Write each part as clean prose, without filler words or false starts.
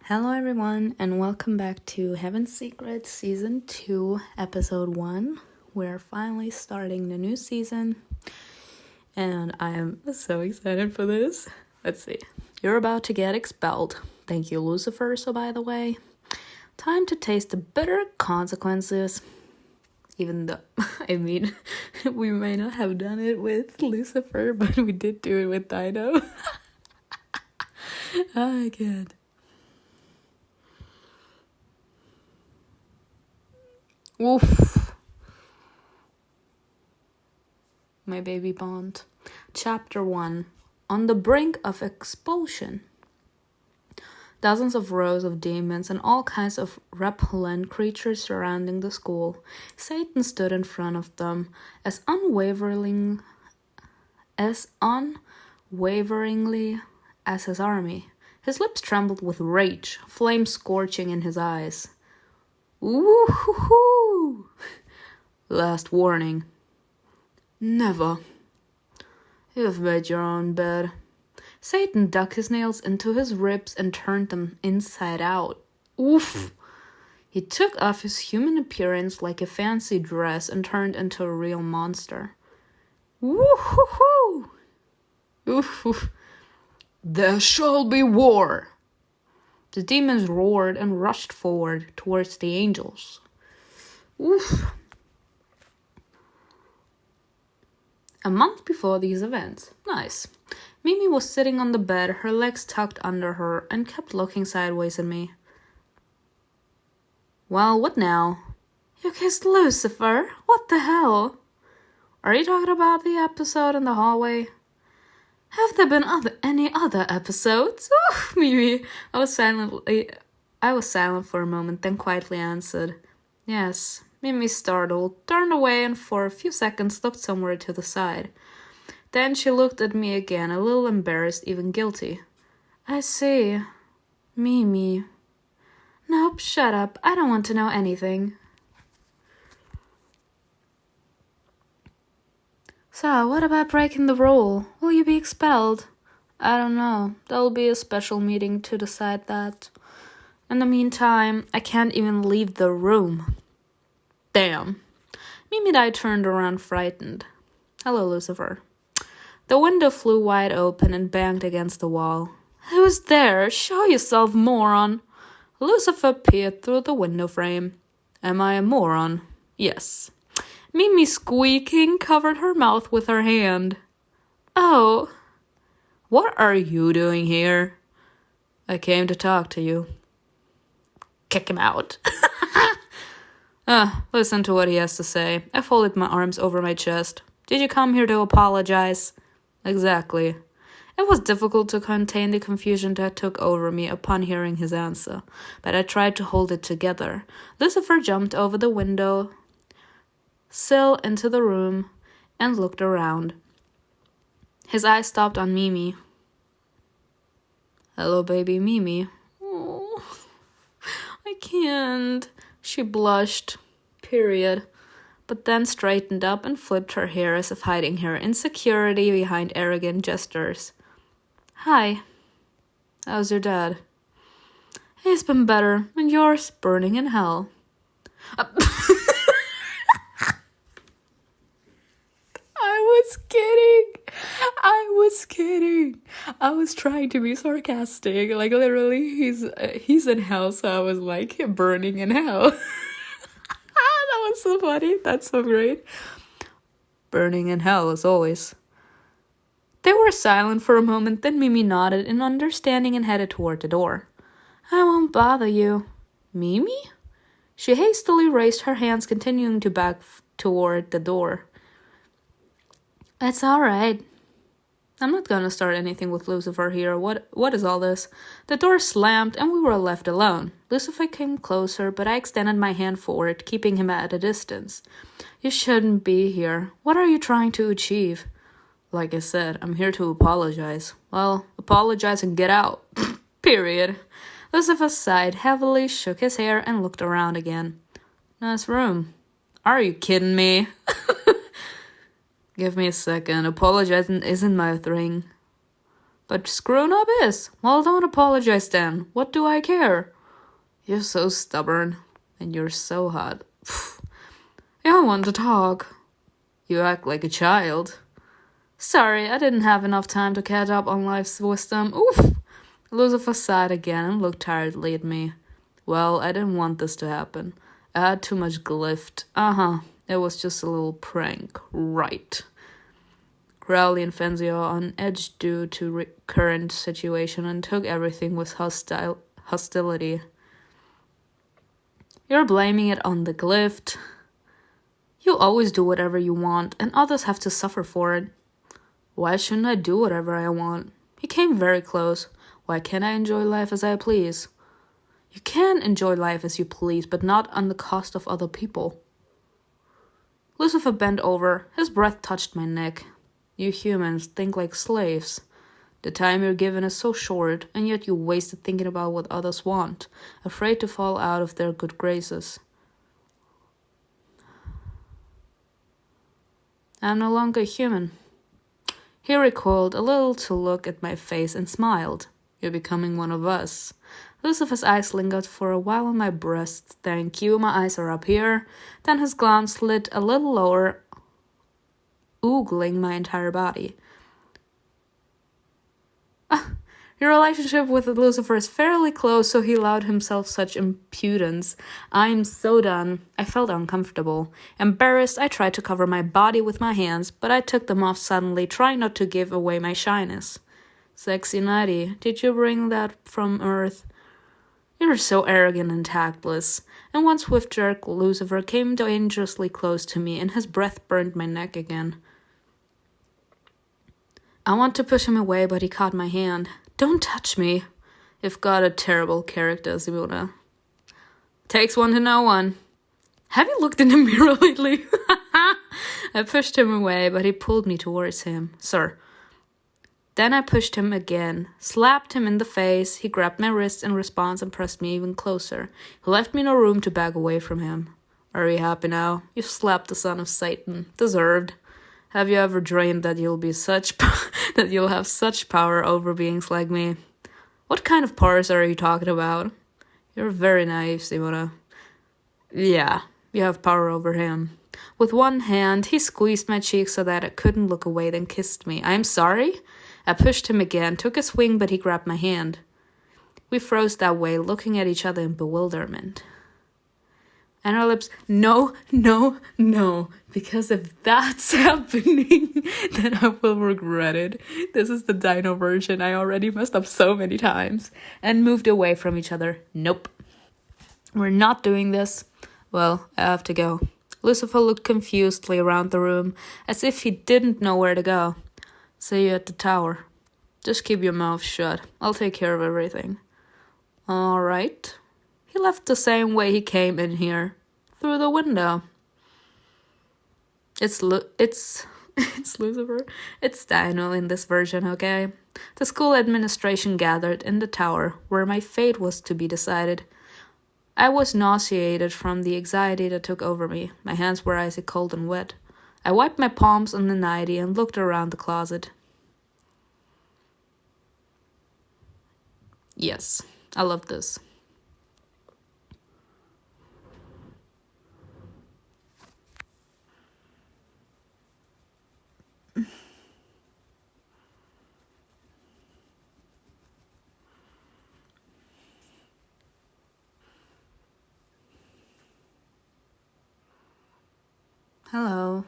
Hello everyone and welcome back to Heaven's Secret Season 2, Episode 1. We're finally starting the new season and I am so excited for this. Let's see. You're about to get expelled. Thank you, Lucifer, so by the way. Time to taste the bitter consequences. Even though, we may not have done it with Lucifer, but we did do it with DINO. I can't. Oof. My baby Bond. Chapter 1. On the brink of expulsion. Dozens of rows of demons and all kinds of repellent creatures surrounding the school. Satan stood in front of them as unwaveringly as his army. His lips trembled with rage, flames scorching in his eyes. Ooh-hoo-hoo! Last warning. Never. You've made your own bed. Satan dug his nails into his ribs and turned them inside out. Oof! He took off his human appearance like a fancy dress and turned into a real monster. Woo-hoo-hoo! Oof! There shall be war! The demons roared and rushed forward towards the angels. Oof! A month before these events. Nice. Mimi was sitting on the bed, her legs tucked under her, and kept looking sideways at me. Well, what now? You kissed Lucifer? What the hell? Are you talking about the episode in the hallway? Have there been any other episodes? Oh, Mimi. I was silent for a moment, then quietly answered. Yes. Mimi startled, turned away, and for a few seconds looked somewhere to the side. Then she looked at me again, a little embarrassed, even guilty. I see. Mimi. Nope, shut up. I don't want to know anything. So, what about breaking the rule? Will you be expelled? I don't know. There'll be a special meeting to decide that. In the meantime, I can't even leave the room. Damn. Mimi and I turned around frightened. Hello, Lucifer. The window flew wide open and banged against the wall. Who's there? Show yourself, moron. Lucifer peered through the window frame. Am I a moron? Yes. Mimi, squeaking, covered her mouth with her hand. Oh. What are you doing here? I came to talk to you. Kick him out. Listen to what he has to say. I folded my arms over my chest. Did you come here to apologize? Exactly. It was difficult to contain the confusion that took over me upon hearing his answer, but I tried to hold it together. Lucifer jumped over the window sill into the room and looked around. His eyes stopped on Mimi. Hello, baby Mimi. Oh, I can't. She blushed. Period. But then straightened up and flipped her hair as if hiding her insecurity behind arrogant gestures. Hi. How's your dad? He's been better, and yours burning in hell. I was kidding. I was trying to be sarcastic. Like, literally, he's in hell, so I was like, burning in hell. That was so funny. That's so great. Burning in hell, as always. They were silent for a moment, then Mimi nodded in understanding and headed toward the door. I won't bother you. Mimi? She hastily raised her hands, continuing to back toward the door. It's all right. I'm not gonna start anything with Lucifer here. What is all this? The door slammed and we were left alone. Lucifer came closer, but I extended my hand forward, keeping him at a distance. You shouldn't be here. What are you trying to achieve? Like I said, I'm here to apologize. Well, apologize and get out. Period. Lucifer sighed heavily, shook his hair, and looked around again. Nice room. Are you kidding me? Give me a second. Apologizing isn't my thing. But screwing up is. Well, don't apologize then. What do I care? You're so stubborn. And you're so hot. I want to talk. You act like a child. Sorry, I didn't have enough time to catch up on life's wisdom. Oof. Lucifer sighed again and looked tiredly at me. Well, I didn't want this to happen. I had too much glift. It was just a little prank. Right. Crowley and Fenzio on edge due to current situation and took everything with hostility. You're blaming it on the glift. You always do whatever you want, and others have to suffer for it. Why shouldn't I do whatever I want? He came very close. Why can't I enjoy life as I please? You can enjoy life as you please, but not on the cost of other people. Lucifer bent over. His breath touched my neck. You humans think like slaves. The time you're given is so short, and yet you waste it thinking about what others want, afraid to fall out of their good graces. I'm no longer human. He recoiled a little to look at my face and smiled. You're becoming one of us. Lucifer's eyes lingered for a while on my breast. Thank you, my eyes are up here. Then his glance slid a little lower, oogling my entire body. Your relationship with Lucifer is fairly close, so he allowed himself such impudence. I'm so done. I felt uncomfortable. Embarrassed, I tried to cover my body with my hands, but I took them off suddenly, trying not to give away my shyness. Sexy Nighty, did you bring that from Earth? You're so arrogant and tactless. In one swift jerk, Lucifer came dangerously close to me, and his breath burned my neck again. I want to push him away, but he caught my hand. Don't touch me. You've got a terrible character, Simona. Takes one to know one. Have you looked in the mirror lately? I pushed him away, but he pulled me towards him. Sir. Then I pushed him again, slapped him in the face. He grabbed my wrist in response and pressed me even closer. He left me no room to back away from him. Are you happy now? You've slapped the son of Satan. Deserved. Have you ever dreamed that you'll have such power over beings like me? What kind of powers are you talking about? You're very naive, Simona. Yeah, you have power over him. With one hand, he squeezed my cheek so that I couldn't look away, then kissed me. I'm sorry? I pushed him again, took a swing, but he grabbed my hand. We froze that way, looking at each other in bewilderment. And our lips, no, because if that's happening, then I will regret it. This is the DINO version. I already messed up so many times. And moved away from each other. Nope. We're not doing this. Well, I have to go. Lucifer looked confusedly around the room, as if he didn't know where to go. See you at the tower. Just keep your mouth shut. I'll take care of everything. All right. He left the same way he came in here, through the window. It's Lucifer. It's DINO in this version, okay? The school administration gathered in the tower, where my fate was to be decided. I was nauseated from the anxiety that took over me. My hands were icy cold and wet. I wiped my palms on the nightie and looked around the closet. Yes, I love this. Hello.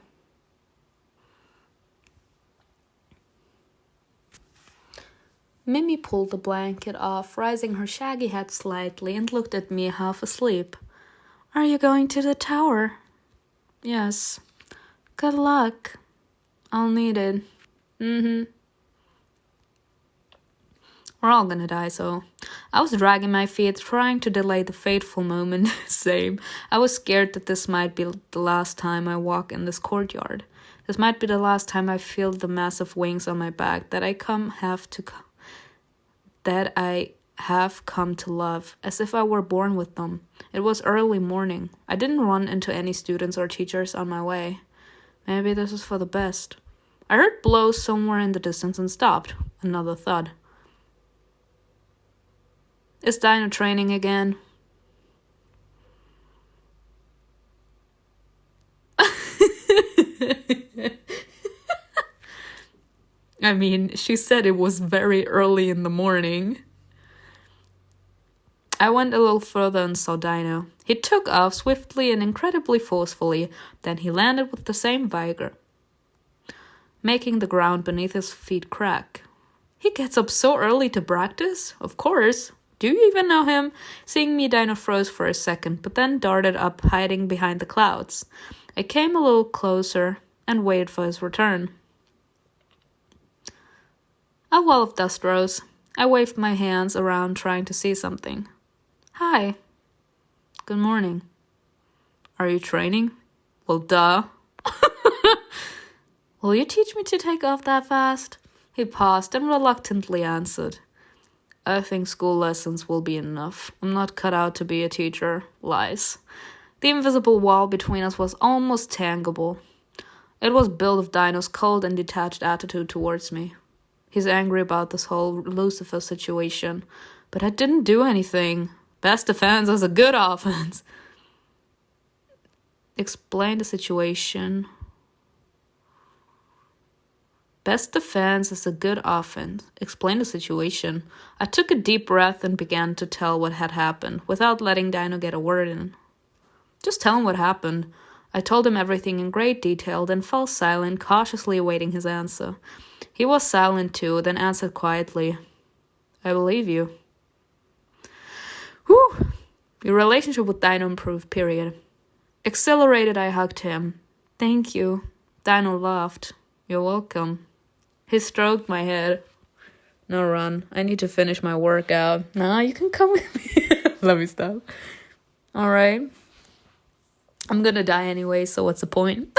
Mimi pulled the blanket off, raising her shaggy head slightly, and looked at me half asleep. Are you going to the tower? Yes. Good luck. I'll need it. We're all gonna die, so... I was dragging my feet, trying to delay the fateful moment. Same. I was scared that this might be the last time I walk in this courtyard. This might be the last time I feel the massive wings on my back that I have come to love, as if I were born with them. It was early morning. I didn't run into any students or teachers on my way. Maybe this is for the best. I heard blows somewhere in the distance and stopped. Another thud. Is DINO training again? I mean, she said it was very early in the morning. I went a little further and saw DINO. He took off swiftly and incredibly forcefully, then he landed with the same vigor, making the ground beneath his feet crack. He gets up so early to practice? Of course. Do you even know him? Seeing me, DINO froze for a second, but then darted up, hiding behind the clouds. I came a little closer and waited for his return. A wall of dust rose. I waved my hands around, trying to see something. Hi. Good morning. Are you training? Well, duh. Will you teach me to take off that fast? He paused and reluctantly answered. I think school lessons will be enough. I'm not cut out to be a teacher. Lies. The invisible wall between us was almost tangible. It was built of DINO's cold and detached attitude towards me. He's angry about this whole Lucifer situation, but I didn't do anything. Best defense is a good offense. Explain the situation. Best defense is a good offense. Explain the situation. I took a deep breath and began to tell what had happened, without letting DINO get a word in. Just tell him what happened. I told him everything in great detail, then fell silent, cautiously awaiting his answer. He was silent too, then answered quietly, I believe you. Whew! Your relationship with DINO improved, period. Exhilarated, I hugged him. Thank you. DINO laughed. You're welcome. He stroked my head. No, run. I need to finish my workout. Nah, you can come with me. Let me stop. Alright. I'm gonna die anyway, so what's the point?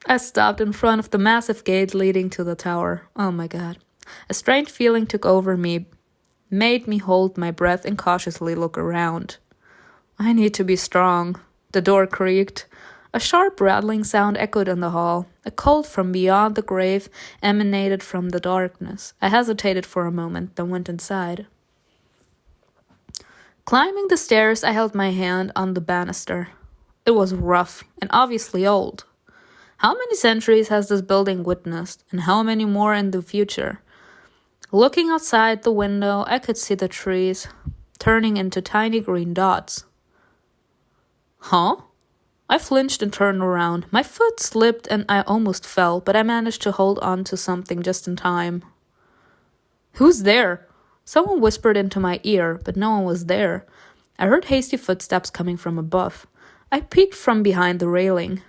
I stopped in front of the massive gate leading to the tower. Oh my god. A strange feeling took over me, made me hold my breath and cautiously look around. I need to be strong. The door creaked. A sharp rattling sound echoed in the hall. A cold from beyond the grave emanated from the darkness. I hesitated for a moment, then went inside. Climbing the stairs, I held my hand on the banister. It was rough and obviously old. How many centuries has this building witnessed, and how many more in the future? Looking outside the window, I could see the trees turning into tiny green dots. Huh? I flinched and turned around. My foot slipped and I almost fell, but I managed to hold on to something just in time. Who's there? Someone whispered into my ear, but no one was there. I heard hasty footsteps coming from above. I peeked from behind the railing.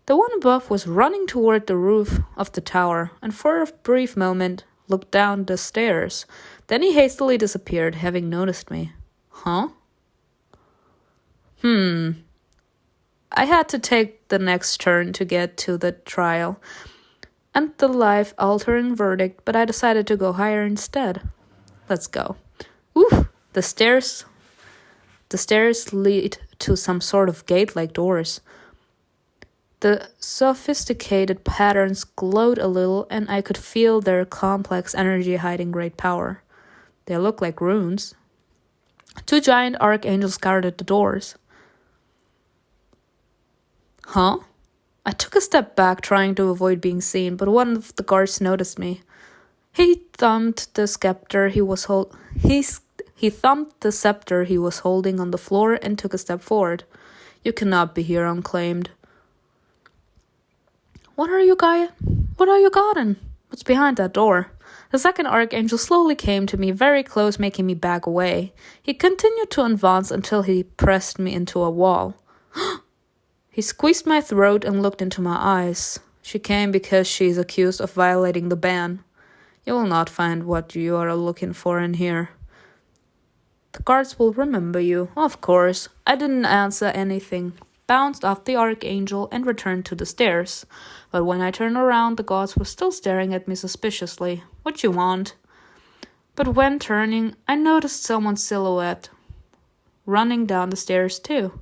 The one above was running toward the roof of the tower, and for a brief moment looked down the stairs. Then he hastily disappeared, having noticed me. Huh? I had to take the next turn to get to the trial and the life-altering verdict, but I decided to go higher instead. Let's go. Ooh, the stairs lead to some sort of gate-like doors. The sophisticated patterns glowed a little, and I could feel their complex energy hiding great power. They looked like runes. 2 giant archangels guarded the doors. Huh? I took a step back, trying to avoid being seen, but one of the guards noticed me. He thumped the scepter he was holding on the floor and took a step forward. You cannot be here unclaimed. What are you guarding? What's behind that door? The second archangel slowly came to me very close, making me back away. He continued to advance until he pressed me into a wall. He squeezed my throat and looked into my eyes. She came because she is accused of violating the ban. You will not find what you are looking for in here. The guards will remember you. Of course. I didn't answer anything, bounced off the archangel and returned to the stairs. But when I turned around, the guards were still staring at me suspiciously. What you want? But when turning, I noticed someone's silhouette running down the stairs too.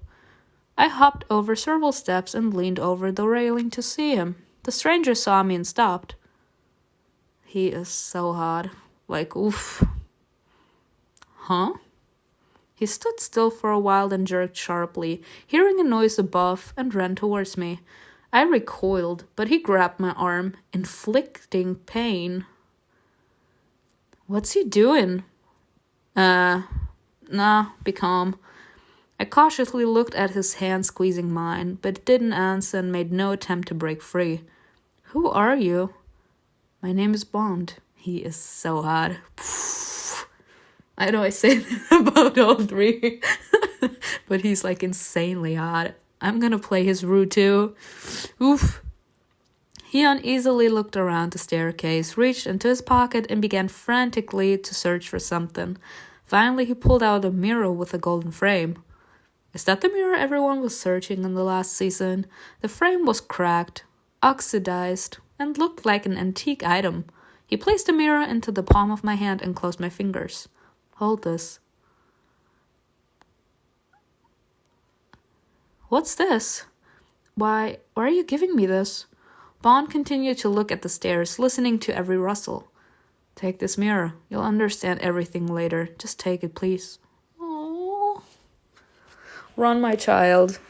I hopped over several steps and leaned over the railing to see him. The stranger saw me and stopped. He is so hot. Like, oof. Huh? He stood still for a while, then jerked sharply, hearing a noise above, and ran towards me. I recoiled, but he grabbed my arm, inflicting pain. What's he doing? Nah, be calm. I cautiously looked at his hand squeezing mine, but didn't answer and made no attempt to break free. Who are you? My name is Bond. He is so hot. I know I say that about all three, but he's like insanely hot. I'm gonna play his rude too. Oof. He uneasily looked around the staircase, reached into his pocket, and began frantically to search for something. Finally, he pulled out a mirror with a golden frame. Is that the mirror everyone was searching in the last season? The frame was cracked, oxidized, and looked like an antique item. He placed the mirror into the palm of my hand and closed my fingers. Hold this. What's this? Why are you giving me this? Bond continued to look at the stairs, listening to every rustle. Take this mirror. You'll understand everything later. Just take it, please. Oh. Run, my child.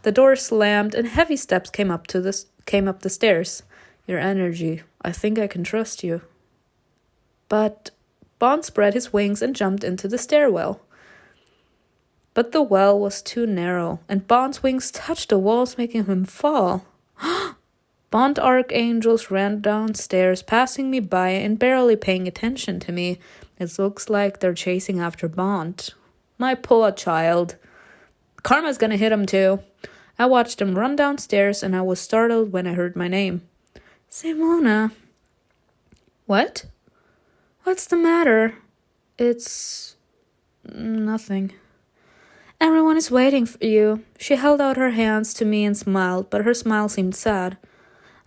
The door slammed and heavy steps came up the stairs. Your energy. I think I can trust you. But Bond spread his wings and jumped into the stairwell. But the well was too narrow, and Bond's wings touched the walls, making him fall. Bond archangels ran downstairs, passing me by and barely paying attention to me. It looks like they're chasing after Bond. My poor child. Karma's gonna hit him too. I watched him run downstairs, and I was startled when I heard my name. Simona. What? What's the matter? It's nothing. Everyone is waiting for you. She held out her hands to me and smiled, but her smile seemed sad.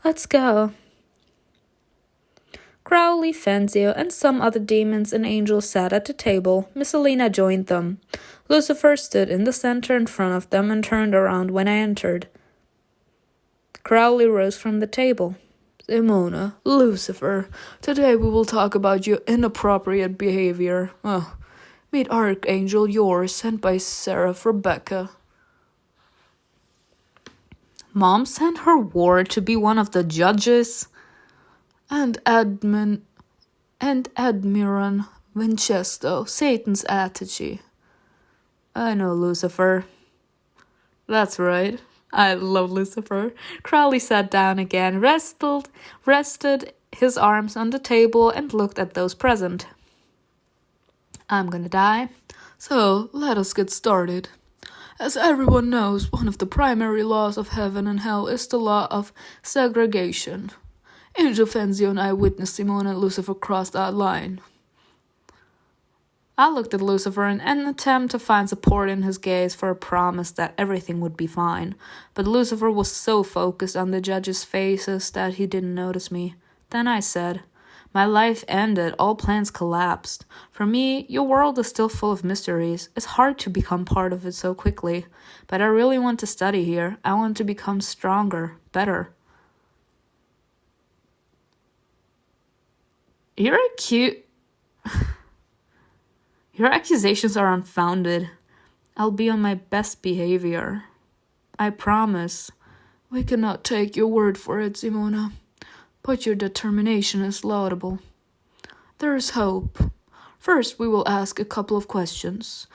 Let's go. Crowley, Fenzio, and some other demons and angels sat at the table. Miss Alina joined them. Lucifer stood in the center in front of them and turned around when I entered. Crowley rose from the table. Simona, Lucifer, today we will talk about your inappropriate behavior. Meet Archangel yours, sent by Seraph Rebecca. Mom sent her ward to be one of the judges. And Admiral Winchester, Satan's attitude. I know, Lucifer. That's right. I love Lucifer. Crowley sat down again, rested his arms on the table, and looked at those present. I'm gonna die. So, let us get started. As everyone knows, one of the primary laws of heaven and hell is the law of segregation. Angel Fenzio and I witnessed Simona and Lucifer cross that line. I looked at Lucifer in an attempt to find support in his gaze for a promise that everything would be fine, but Lucifer was so focused on the judges' faces that he didn't notice me. Then I said, my life ended, all plans collapsed. For me, your world is still full of mysteries. It's hard to become part of it so quickly, but I really want to study here. I want to become stronger, better. Your accusations are unfounded. I'll be on my best behavior. I promise. We cannot take your word for it, Simona. But your determination is laudable. There is hope. First, we will ask a couple of questions.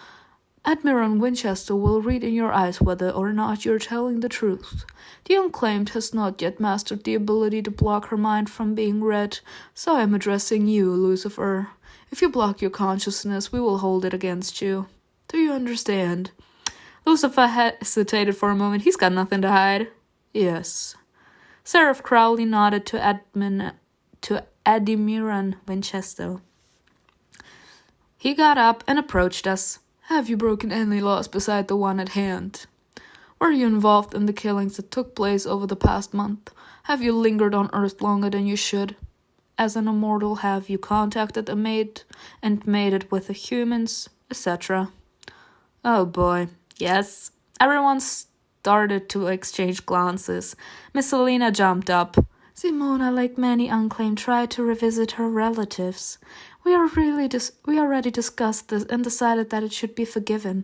Admiral Winchester will read in your eyes whether or not you're telling the truth. The unclaimed has not yet mastered the ability to block her mind from being read, so I am addressing you, Lucifer. If you block your consciousness, we will hold it against you. Do you understand? Lucifer hesitated for a moment. He's got nothing to hide. Yes. Seraph Crowley nodded to Admiral Winchester. He got up and approached us. Have you broken any laws beside the one at hand? Were you involved in the killings that took place over the past month? Have you lingered on Earth longer than you should? As an immortal, have you contacted a mate and mated with the humans, etc.? Oh boy, yes. Everyone started to exchange glances. Miss Selena jumped up. Simona, like many unclaimed, tried to revisit her relatives. We already discussed this and decided that it should be forgiven.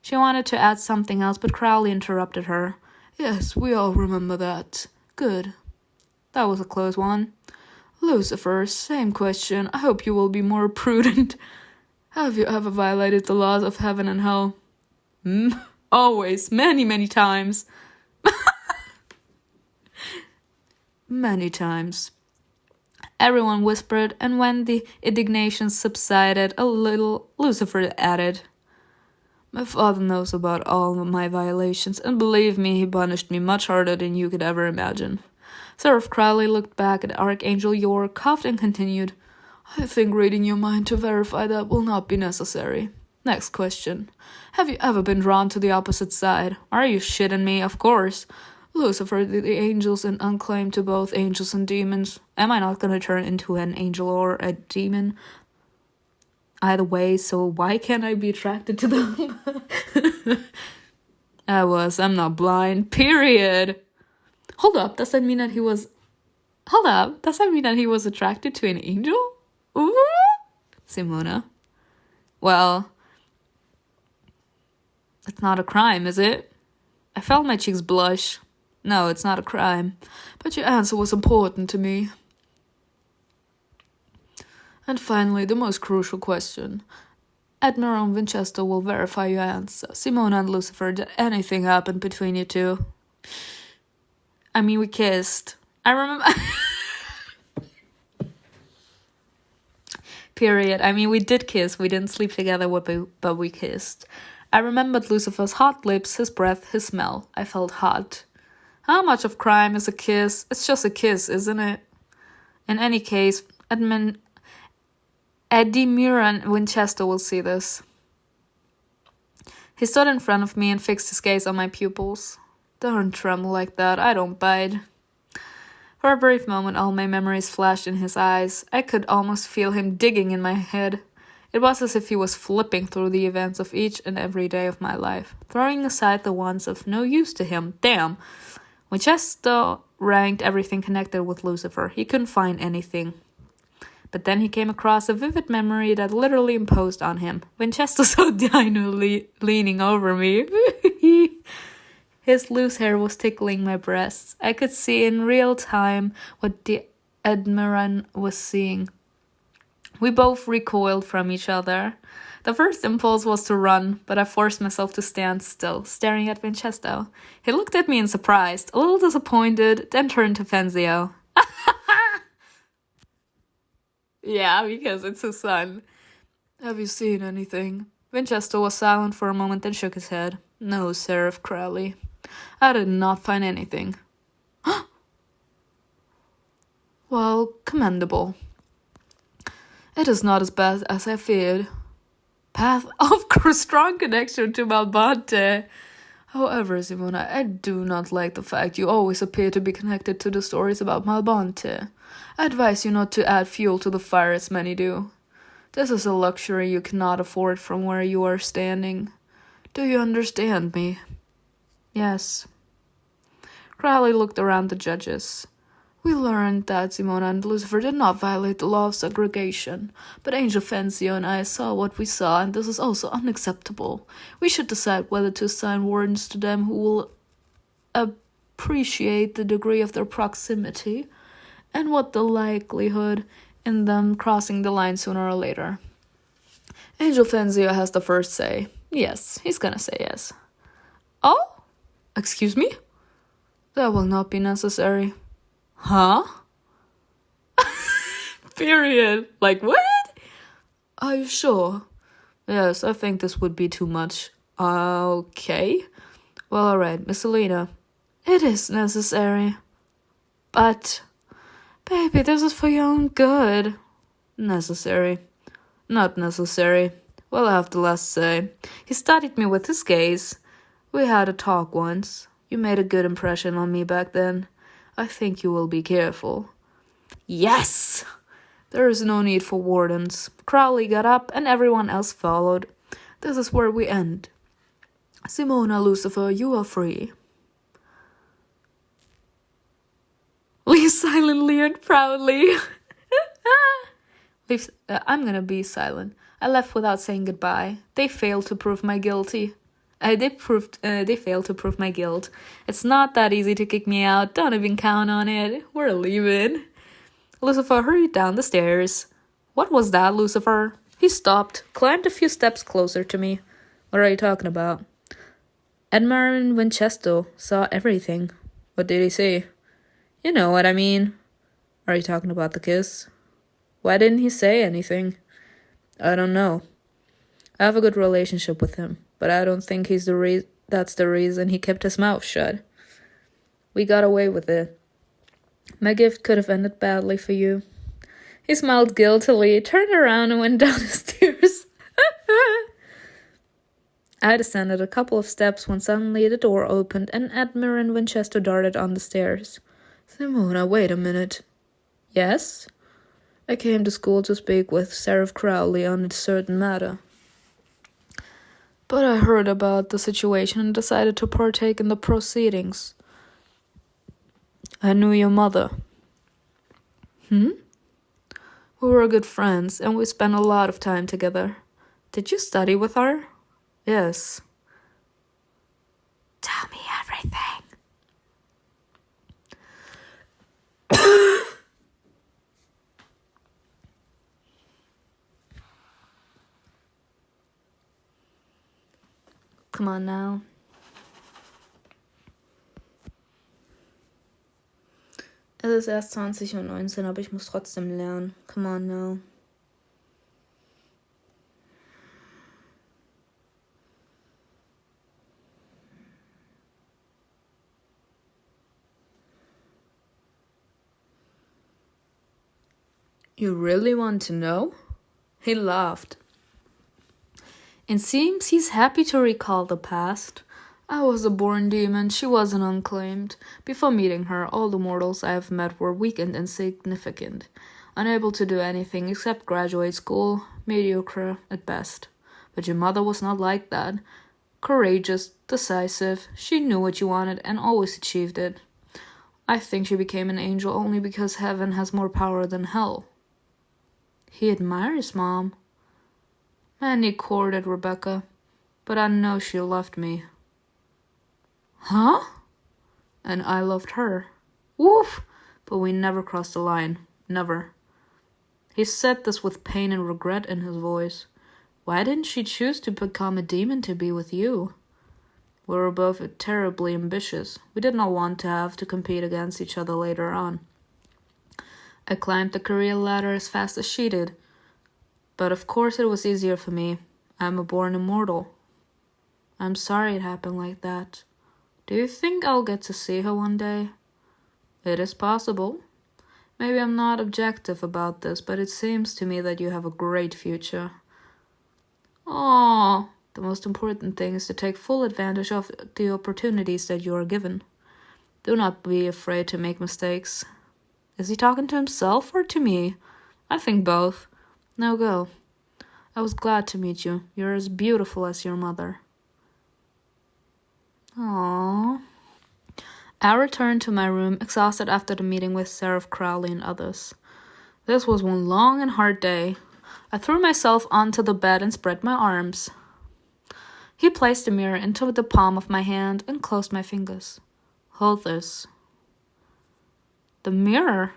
She wanted to add something else, but Crowley interrupted her. Yes, we all remember that. Good. That was a close one. Lucifer, same question. I hope you will be more prudent. Have you ever violated the laws of heaven and hell? Always. Many, many times. Many times. Everyone whispered, and when the indignation subsided a little, Lucifer added, My father knows about all of my violations, and believe me, he punished me much harder than you could ever imagine. Seraph Crowley looked back at Archangel York, coughed, and continued, I think reading your mind to verify that will not be necessary. Next question. Have you ever been drawn to the opposite side? Are you shitting me? Of course. Lucifer, the angels and unclaimed to both angels and demons. Am I not going to turn into an angel or a demon? Either way, so why can't I be attracted to them? I'm not blind. Period. Hold up, does that mean that he was attracted to an angel? Ooh. Simona. Well, it's not a crime, is it? I felt my cheeks blush. No, it's not a crime. But your answer was important to me. And finally, the most crucial question. Admiral Winchester will verify your answer. Simona and Lucifer, did anything happen between you two? I mean, we kissed. I remember... Period. I mean, we did kiss. We didn't sleep together, but we kissed. I remembered Lucifer's hot lips, his breath, his smell. I felt hot. How much of crime is a kiss? It's just a kiss, isn't it? In any case, Admiral Winchester will see this. He stood in front of me and fixed his gaze on my pupils. Don't tremble like that, I don't bite. For a brief moment, all my memories flashed in his eyes. I could almost feel him digging in my head. It was as if he was flipping through the events of each and every day of my life, throwing aside the ones of no use to him. Damn! Winchester ranked everything connected with Lucifer. He couldn't find anything. But then he came across a vivid memory that literally imposed on him. Winchester saw DINO leaning over me. His loose hair was tickling my breasts. I could see in real time what the Admiral was seeing. We both recoiled from each other. The first impulse was to run, but I forced myself to stand still, staring at Winchester. He looked at me in surprise, a little disappointed, then turned to Fenzio. Yeah, because it's his son. Have you seen anything? Winchester was silent for a moment, then shook his head. No, Seraph Crowley. I did not find anything. Well, commendable. It is not as bad as I feared. Path of strong connection to Malbonte. However, Simona, I do not like the fact you always appear to be connected to the stories about Malbonte. I advise you not to add fuel to the fire as many do. This is a luxury you cannot afford from where you are standing. Do you understand me? Yes. Crowley looked around the judges. We learned that Simona and Lucifer did not violate the law of segregation, but Angel Fenzio and I saw what we saw, and this is also unacceptable. We should decide whether to assign wardens to them who will appreciate the degree of their proximity, and what the likelihood in them crossing the line sooner or later. Angel Fenzio has the first say. Yes, he's gonna say yes. Oh? Excuse me? That will not be necessary. Huh? Period. Like, what? Are you sure? Yes, I think this would be too much. Okay. Well, alright, Miss Selena. It is necessary. But, baby, this is for your own good. Necessary. Not necessary. Well, I have the last say. He studied me with his gaze. We had a talk once. You made a good impression on me back then. I think you will be careful. Yes! There is no need for wardens. Crowley got up and everyone else followed. This is where we end. Simona, Lucifer, you are free. silently and proudly. I'm gonna be silent. I left without saying goodbye. They failed to prove my guilty. They failed to prove my guilt. It's not that easy to kick me out. Don't even count on it. We're leaving. Lucifer hurried down the stairs. What was that, Lucifer? He stopped, climbed a few steps closer to me. What are you talking about? Admiral Winchester saw everything. What did he say? You know what I mean. Are you talking about the kiss? Why didn't he say anything? I don't know. I have a good relationship with him, but I don't think that's the reason he kept his mouth shut. We got away with it. My gift could have ended badly for you. He smiled guiltily, turned around and went down the stairs. I descended a couple of steps when suddenly the door opened and Admiral Winchester darted on the stairs. Simona, wait a minute. Yes? I came to school to speak with Sheriff Crowley on a certain matter. But I heard about the situation and decided to partake in the proceedings. I knew your mother. We were good friends and we spent a lot of time together. Did you study with her? Yes. Tell me everything. Come on now. Es ist erst 20:19 Uhr, aber ich muss trotzdem lernen. Come on now. You really want to know? He laughed. It seems he's happy to recall the past. I was a born demon, she was an unclaimed. Before meeting her, all the mortals I have met were weak and insignificant, unable to do anything except graduate school, mediocre at best. But your mother was not like that. Courageous, decisive, she knew what you wanted and always achieved it. I think she became an angel only because heaven has more power than hell. He admires Mom. Many courted Rebecca, but I know she loved me. Huh? And I loved her. Woof! But we never crossed the line. Never. He said this with pain and regret in his voice. Why didn't she choose to become a demon to be with you? We were both terribly ambitious. We did not want to have to compete against each other later on. I climbed the career ladder as fast as she did. But of course it was easier for me. I'm a born immortal. I'm sorry it happened like that. Do you think I'll get to see her one day? It is possible. Maybe I'm not objective about this, but it seems to me that you have a great future. Oh, the most important thing is to take full advantage of the opportunities that you are given. Do not be afraid to make mistakes. Is he talking to himself or to me? I think both. Now go. I was glad to meet you. You're as beautiful as your mother. Aww. I returned to my room, exhausted after the meeting with Sheriff Crowley and others. This was one long and hard day. I threw myself onto the bed and spread my arms. He placed the mirror into the palm of my hand and closed my fingers. Hold this. The mirror?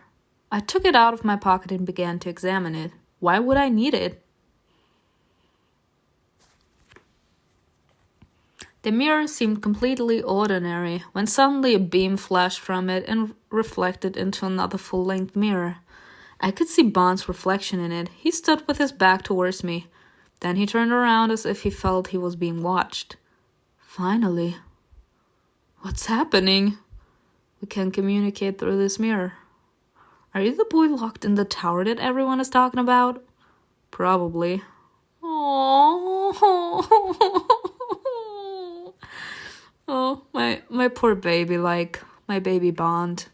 I took it out of my pocket and began to examine it. Why would I need it? The mirror seemed completely ordinary when suddenly a beam flashed from it and reflected into another full-length mirror. I could see Bond's reflection in it. He stood with his back towards me. Then he turned around as if he felt he was being watched. Finally. What's happening? We can communicate through this mirror. Are you the boy locked in the tower that everyone is talking about? Probably. Oh, my poor baby, my baby Bond.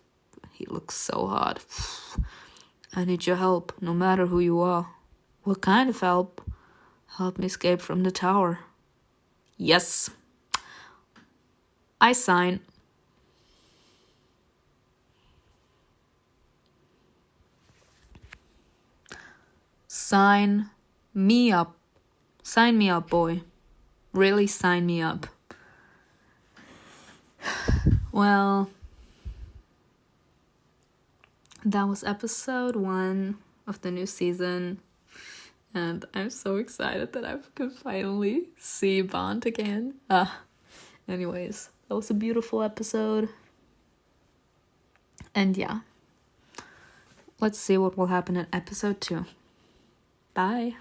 He looks so hot. I need your help, no matter who you are. What kind of help? Help me escape from the tower. Yes. I sign. sign me up. Sign me up, boy. Really sign me up. Well, that was episode 1 of the new season. And I'm so excited that I can finally see Bond again. Anyways, that was a beautiful episode. And yeah, let's see what will happen in episode 2. Bye.